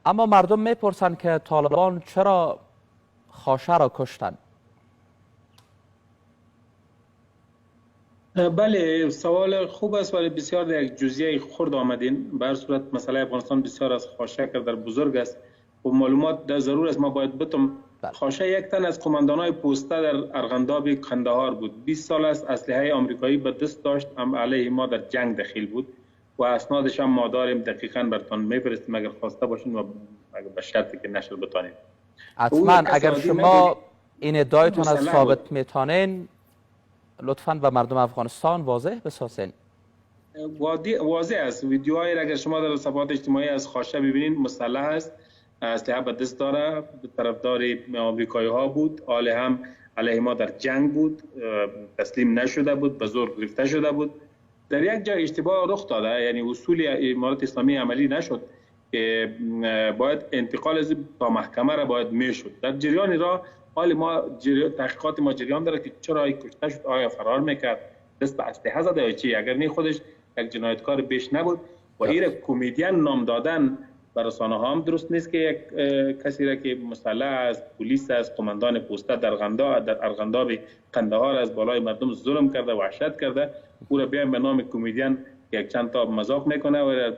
اما مردم میپرسند که طالبان چرا خاشه را کشتند؟ بله، سوال خوب است ولی بسیار در یک جزئیه خرد آمدین. به هر صورت مسئله افغانستان بسیار از خاشه در بزرگ است و معلومات در ضرور است. ما باید بتم خاشه یک تن از قماندانای پوسته در ارغنداب قندهار بود. 20 سال است اسلحه آمریکایی به دست داشت، هم علیه ما در جنگ دخیل بود و اسنادش هم ما داریم، دقیقاً براتون میفرستیم اگر خواسته باشین و اگر به شرطی که نشر بتانید. حتما اگر شما این ادعایتان از ثابت میتونین لطفاً به مردم افغانستان واضح بسازین. واضح است. ویدیوهایی را اگر شما در صفحات اجتماعی از خاشه ببینید مسلح است، اسلحه به دست داره، طرفدار آمریکایی ها بود، حال هم علیه ما در جنگ بود، تسلیم نشده بود، به زور گرفته شده بود. در یک جای اشتباه رخ داده، یعنی اصول امارت اسلامی عملی نشد که باید انتقال از تا محکمه را باید میشد. در جریان را حال ما تحقیقات ما جریان داره که چرا ای کشته شد، آیا فرار میکرد، دست به اسلحه زده یا چی؟ اگر نه خودش یک جنایتکار بیش نبود و این کمدین نام دادن بر رسانه ها هم درست نیست که یک کسی را که مسلح از پلیس از قماندان پوسته در ارغنداب قندهار از بالای مردم ظلم کرده، وحشت کرده، او را بیایم به نام کمدین یک چند تا مذاق میکنه و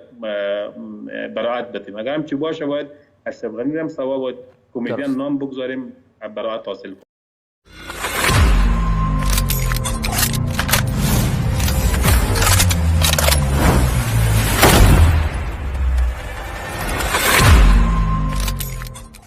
براعت بدیم. اگر هم چی باشه باید اشرف غنی هم سوا باید کمدین نام بگذاریم، براعت حاصل کنیم.